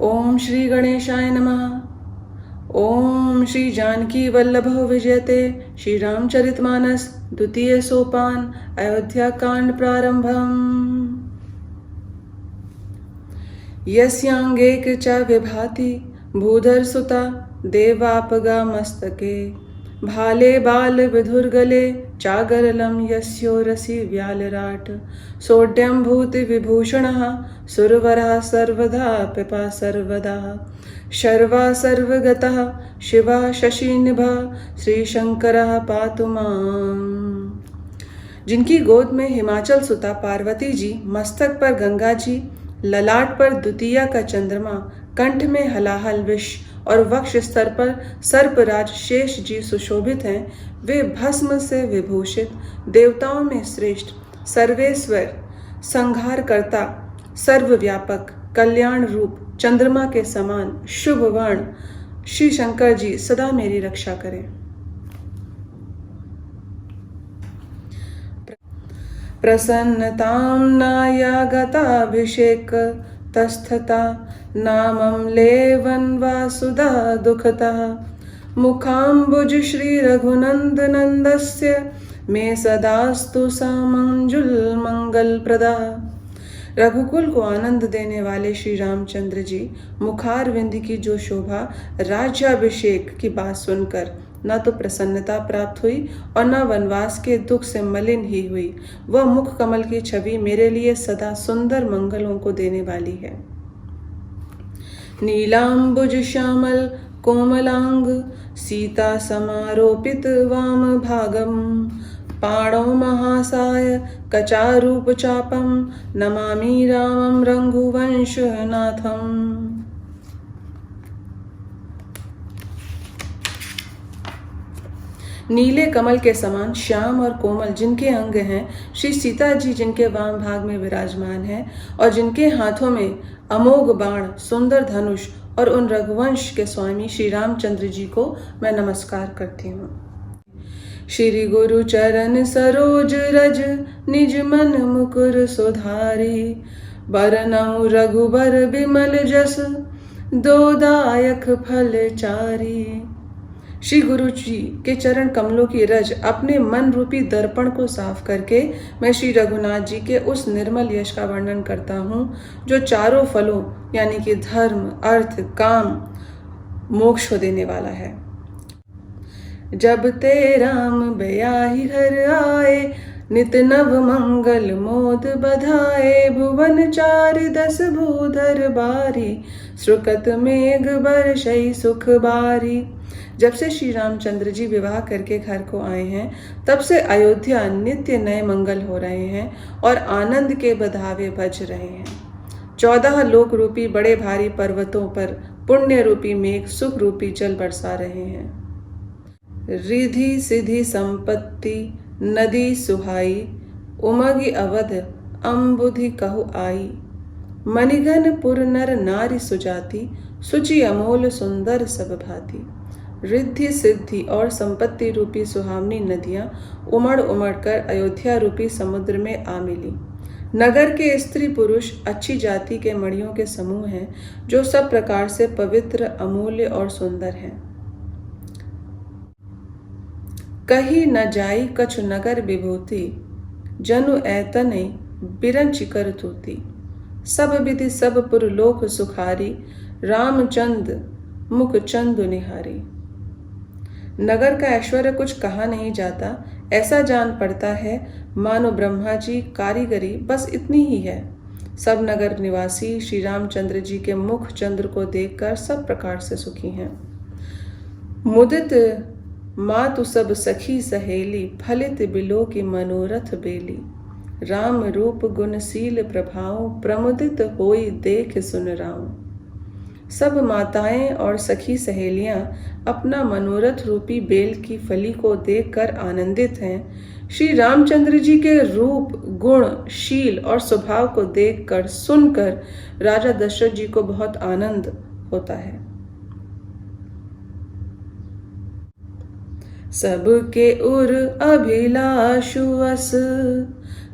ओम श्री गणेशाय नमः। ओम श्री जानकी वल्लभो विजयते श्री रामचरितमानस द्वितीय सोपान अयोध्या कांड प्रारंभम। यस्यांगेक च विभाति भूधर सुता देवापगा मस्तके भाले बाल विधुर्गले चागरलं यस्यो रसि व्यालराट सोड्यं भूति विभूषणः सुरवरः सर्वदा पिपा सर्वदा शर्वा सर्वगतः शिवा शशिनिभा श्रीशंकरः पातु माम्। जिनकी गोद में हिमाचल सुता पार्वती जी, मस्तक पर गंगा जी, ललाट पर द्वितीया का चंद्रमा, कंठ में हलाहल विष और वक्ष स्तर पर सर्पराज शेष जी सुशोभित हैं, वे भस्म से विभूषित देवताओं में श्रेष्ठ सर्वेश्वर संहारकर्ता सर्वव्यापक कल्याण रूप चंद्रमा के समान शुभ वर्ण श्री शंकर जी सदा मेरी रक्षा करें। प्रसन्नतां नायागताभिषेक तस्थता नामं लेवन वासुदा दुखतः मुखाम्बुज श्री रघुनंदनंदस्य मे सदास्तु सामंजुल मंगल प्रदा। रघुकुल को आनंद देने वाले श्री रामचंद्र जी मुखारविंद की जो शोभा राज्याभिषेक की बात सुनकर न तो प्रसन्नता प्राप्त हुई और न वनवास के दुख से मलिन ही हुई, वह मुख कमल की छवि मेरे लिए सदा सुंदर मंगलों को देने वाली है। नीलांबुज श्यामल कोमलांग सीता समारोपित वाम भागम पाणौ महासाय कचारूप चापम नमामि रामं रघुवंशनाथम। नीले कमल के समान श्याम और कोमल जिनके अंग हैं, श्री सीता जी जिनके वाम भाग में विराजमान हैं और जिनके हाथों में अमोघ बाण, सुंदर धनुष और उन रघुवंश के स्वामी श्री रामचंद्र जी को मैं नमस्कार करती हूँ। श्री गुरु चरण सरोज रज निज मन मुकुर सुधारी बरनउँ रघुबर बिमल जस दोदायक फल चारी। श्री गुरु जी के चरण कमलों की रज अपने मन रूपी दर्पण को साफ करके मैं श्री रघुनाथ जी के उस निर्मल यश का वर्णन करता हूँ जो चारों फलों यानी कि धर्म, अर्थ, काम, मोक्ष को देने वाला है। जब ते राम ब्याहि घर आए नित नव मंगल मोद बधाए भुवन चार दस भूधर बारी सुकृत मेघ बरसई सुख बारी। जब से श्री रामचंद्र जी विवाह करके घर को आए हैं तब से अयोध्या नित्य नए मंगल हो रहे हैं और आनंद के बधावे बज रहे हैं। 14 लोक रूपी बड़े भारी पर्वतों पर पुण्य रूपी मेघ सुख रूपी जल बरसा रहे हैं। रिधि सिद्धि संपत्ति नदी सुहाई उमगी अवध अम्बुधि कहु आई मणिगन पुर नर नारी सुजाति सुचि अमोल सुंदर सब भांति। रिद्धि सिद्धि और संपत्ति रूपी सुहावनी नदियां उमड़ उमड़ कर अयोध्या रूपी समुद्र में आ मिली। नगर के स्त्री पुरुष अच्छी जाति के मणियों के समूह हैं जो सब प्रकार से पवित्र, अमूल्य और सुंदर हैं। कही न जाई कछु नगर विभूति जनु ऐतने बिरंचिकर तूती सब विधि सब पुर लोक सुखारी रामचंद मुख चंदु निहारी। नगर का ऐश्वर्य कुछ कहा नहीं जाता, ऐसा जान पड़ता है मानो ब्रह्मा जी कारीगरी बस इतनी ही है। सब नगर निवासी श्री रामचंद्र जी के मुख चंद्र को देखकर सब प्रकार से सुखी हैं। मुदित मातु सब सखी सहेली फलित बिलो की मनोरथ बेली राम रूप गुणशील प्रभाव प्रमुदित होई देख सुन राम। सब माताएं और सखी सहेलियां अपना मनोरथ रूपी बेल की फली को देखकर आनंदित हैं। श्री रामचंद्र जी के रूप, गुण, शील और स्वभाव को देखकर सुनकर राजा दशरथ जी को बहुत आनंद होता है। सबके उर अभिलाषु अस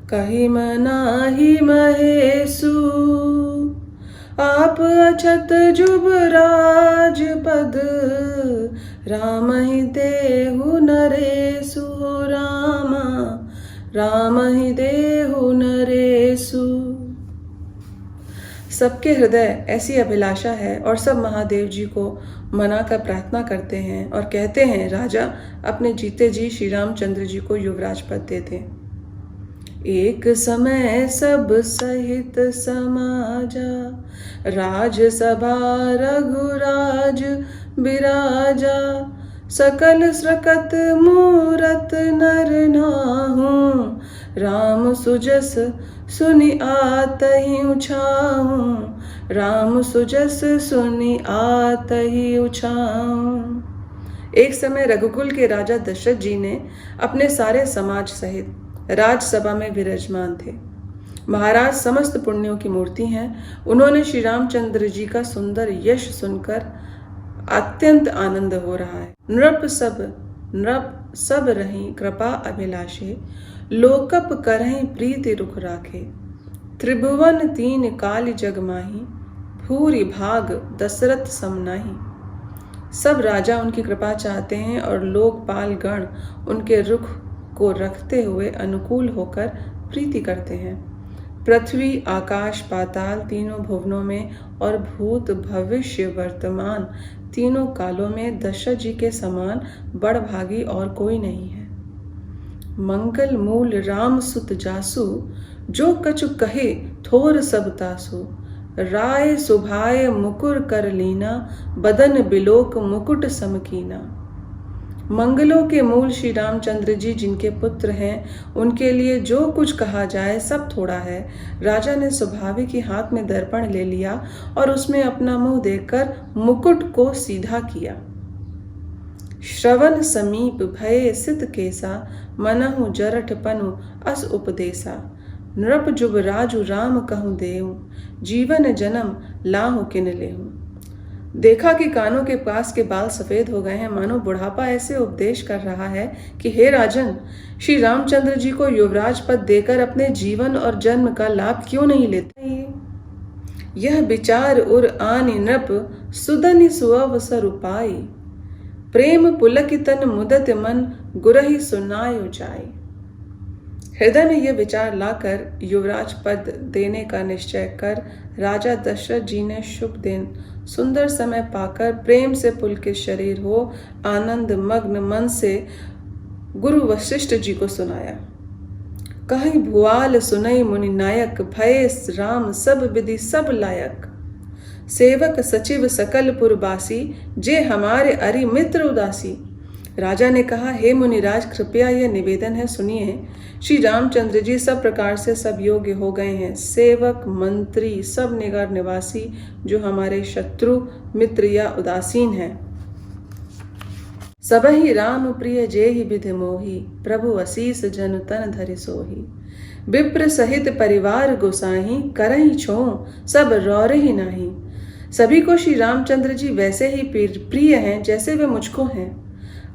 कही मनाहि महेशु आप अछत जुबराज पद, राम ही देहु नरेसु रामा, राम ही देहु नरेसु। सबके हृदय ऐसी अभिलाषा है और सब महादेव जी को मनाकर प्रार्थना करते हैं और कहते हैं राजा अपने जीते जी श्री रामचंद्र जी को युवराज पद दे दें। एक समय सब सहित समाजा, राजसभा रघुराज बिराजा, सकल स्रकत मूरत नर नाहूं, राम सुजस सुनि आतहि उछाऊं, राम सुजस सुनि आतहि उछाऊं। एक समय रघुकुल के राजा दशरथ जी ने अपने सारे समाज सहित राजसभा में विराजमान थे। महाराज समस्त पुण्यों की मूर्ति हैं। उन्होंने श्री रामचंद्र जी का सुंदर यश सुनकर अत्यंत आनंद हो रहा है। नृप सब रही कृपा अभिलाषे, लोकप करहि प्रीति रुख राखे, त्रिभुवन तीन काल जग माही, भूरि भाग दशरथ समनाही। सब राजा उनकी कृपा चाहते हैं और लोकपाल गण उनके रुख को रखते हुए अनुकूल होकर प्रीति करते हैं। पृथ्वी आकाश पाताल तीनों भुवनों में और भूत भविष्य वर्तमान तीनों कालों में दशरथ जी के समान बड़भागी और कोई नहीं है। मंगल मूल राम सुत जासु, जो कछु कहे थोर सब तासु, राय सुभाय मुकुर कर लीना, बदन बिलोक मुकुट समकीना। मंगलों के मूल श्री रामचंद्र जी जिनके पुत्र हैं, उनके लिए जो कुछ कहा जाए सब थोड़ा है। राजा ने स्वाभाविक ही हाथ में दर्पण ले लिया और उसमें अपना मुंह देखकर मुकुट को सीधा किया। श्रवण समीप भय सित केसा, मनहु जरठ पनु अस उपदेसा, नृप जुब राजु राम कहूँ देऊ, जीवन जन्म लाहु किन लेहूं। देखा कि कानों के पास के बाल सफेद हो गए हैं, मानो बुढ़ापा ऐसे उपदेश कर रहा है कि हे राजन, श्री रामचंद्र जी को युवराज पद देकर अपने जीवन और जन्म का लाभ क्यों नहीं लेते? यह विचार उर आनि नृप, सुदनि सुअवसर उपाई, प्रेम पुलकितन मुदत मन, गुरहि सुनायो जाय। हृदय में यह विचार लाकर युवराज पद देने का निश्चय कर राजा दशरथ जी ने शुभ दिन सुंदर समय पाकर प्रेम से पुलकित शरीर हो आनंद मग्न मन से गुरु वशिष्ठ जी को सुनाया। कहीं भुआल सुनई मुनि नायक, भय राम सब विधि सब लायक, सेवक सचिव सकल पुरबासी, जे हमारे अरि मित्र उदासी। राजा ने कहा, हे मुनिराज, कृपया यह निवेदन है, सुनिए। श्री रामचंद्र जी सब प्रकार से सब योग्य हो गए हैं। सेवक मंत्री सब निगर निवासी जो हमारे शत्रु मित्र या उदासीन हैं। सबहि राम प्रिय जेहि विधि मोहि, प्रभु असीस जन तन धरि सोहि। विप्र सहित परिवार गोसाही, करहि छों सब रौरहि नाही। सभी को श्री रामचंद्र जी वैसे ही प्रिय हैं जैसे वे मुझको हैं।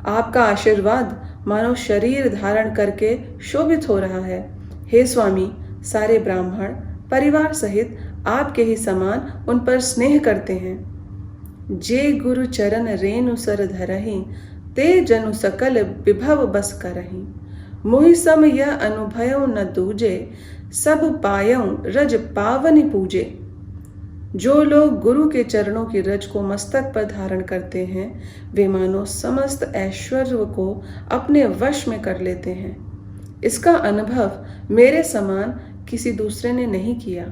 आपका आशीर्वाद मानो शरीर धारण करके शोभित हो रहा है। हे स्वामी, सारे ब्राह्मण परिवार सहित आपके ही समान उन पर स्नेह करते हैं। जे गुरु चरण रेणु सर धरहि, ते जनु सकल विभव बस करहि। मोहि सम यह अनुभव न दूजे, सब पायऊं रज पावनि पूजे। जो लोग गुरु के चरणों की रज को मस्तक पर धारण करते हैं, वे मानो समस्त ऐश्वर्य को अपने वश में कर लेते हैं। इसका अनुभव मेरे समान किसी दूसरे ने नहीं किया।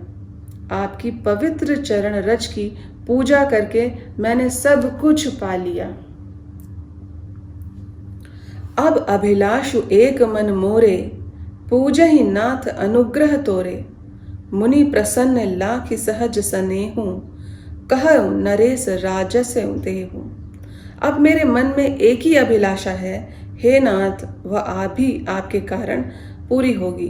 आपकी पवित्र चरण रज की पूजा करके मैंने सब कुछ पा लिया। अब अभिलाषु एक मन मोरे, पूजहि नाथ अनुग्रह तोरे। मुनि प्रसन्न लाखि सहज सनेहु, कहु नरेश राजस देहु। अब मेरे मन में एक ही अभिलाषा है, हे नाथ, वह आप भी आपके कारण पूरी होगी।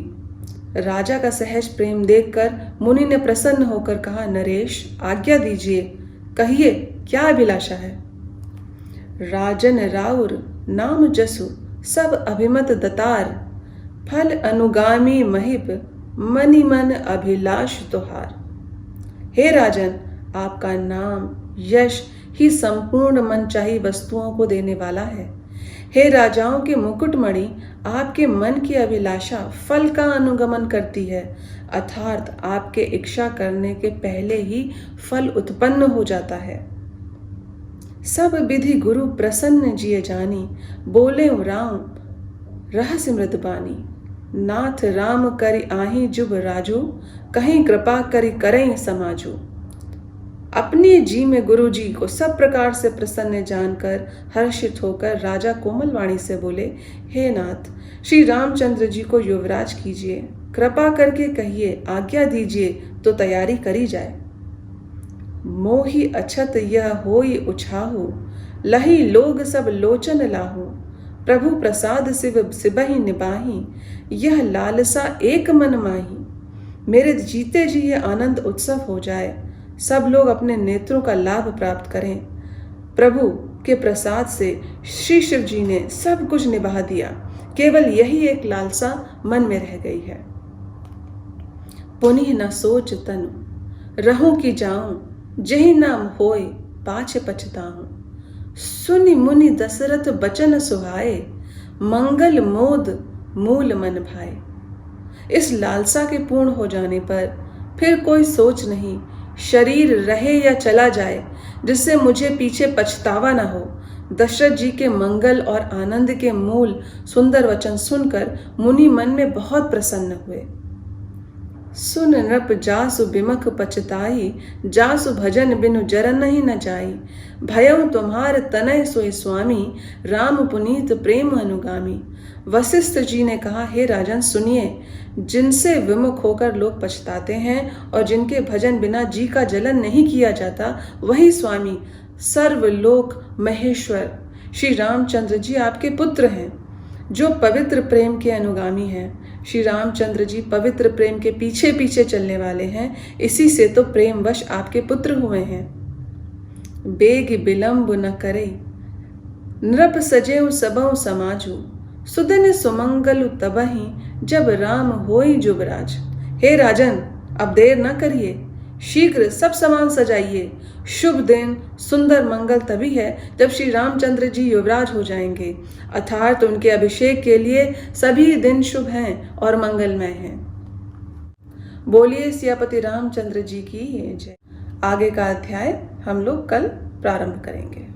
राजा का सहज प्रेम देखकर मुनि ने प्रसन्न होकर कहा, नरेश आज्ञा दीजिए, कहिए क्या अभिलाषा है। राजन राउर नाम जसु, सब अभिमत दतार। फल अनुगामी महिप, मनि मन अभिलाष तुहार। हे राजन, आपका नाम यश ही संपूर्ण मनचाही वस्तुओं को देने वाला है। हे राजाओं के मुकुटमणि, आपके मन की अभिलाषा फल का अनुगमन करती है, अर्थात आपके इच्छा करने के पहले ही फल उत्पन्न हो जाता है। सब विधि गुरु प्रसन्न जिय जानी, बोले राम रहस्य मृत बानी। नाथ राम करि आहि जुब राजू, कहीं कृपा करि करें समाजू। अपने जी में गुरु जी को सब प्रकार से प्रसन्न जानकर हर्षित होकर राजा कोमल वाणी से बोले, हे नाथ, श्री रामचंद्र जी को युवराज कीजिए, कृपा करके कहिए, आज्ञा दीजिए तो तैयारी करी जाए। मोहि अछत यह होई उछाहु, लही लोग सब लोचन लाहू। प्रभु प्रसाद शिव सिबहि निबाही, यह लालसा एक मन माही। मेरे जीते जी ये आनंद उत्सव हो जाए, सब लोग अपने नेत्रों का लाभ प्राप्त करें। प्रभु के प्रसाद से श्री शिव जी ने सब कुछ निभा दिया, केवल यही एक लालसा मन में रह गई है। पुनि न सोच तनु, रहूं कि जाऊं, जही नाम होए पाछ पछताऊं। सुनि मुनि दशरथ बचन सुहाए, मंगल मोद मूल मन भाए। इस लालसा के पूर्ण हो जाने पर फिर कोई सोच नहीं, शरीर रहे या चला जाए, जिससे मुझे पीछे पछतावा ना हो। दशरथ जी के मंगल और आनंद के मूल सुंदर वचन सुनकर मुनि मन में बहुत प्रसन्न हुए। सुन नृप जासु बिमख पछताई, जासु भजन बिनु जरन ही न जाई। भयउ तुम्हार तनय सोई स्वामी, राम पुनीत प्रेम अनुगामी। वशिष्ठ जी ने कहा, हे राजन सुनिए, जिनसे विमुख होकर लोग पछताते हैं और जिनके भजन बिना जी का जलन नहीं किया जाता, वही स्वामी सर्वलोक महेश्वर श्री रामचंद्र जी आपके पुत्र हैं, जो पवित्र प्रेम के अनुगामी हैं। श्री रामचंद्र जी पवित्र प्रेम के पीछे पीछे चलने वाले हैं, इसी से तो प्रेमवश आपके पुत्र हुए हैं। बेग विलंब न करे, नृप सजेऊ सबहु समाजू। सुदिन सुमंगलु तबहि, जब राम होई जुबराज। हे राजन, अब देर न करिए, शीघ्र सब सामान सजाइए। शुभ दिन सुंदर मंगल तभी है जब श्री रामचंद्र जी युवराज हो जाएंगे, अर्थात उनके अभिषेक के लिए सभी दिन शुभ हैं और मंगलमय हैं। बोलिए सियापति रामचंद्र जी की जय। आगे का अध्याय हम लोग कल प्रारंभ करेंगे।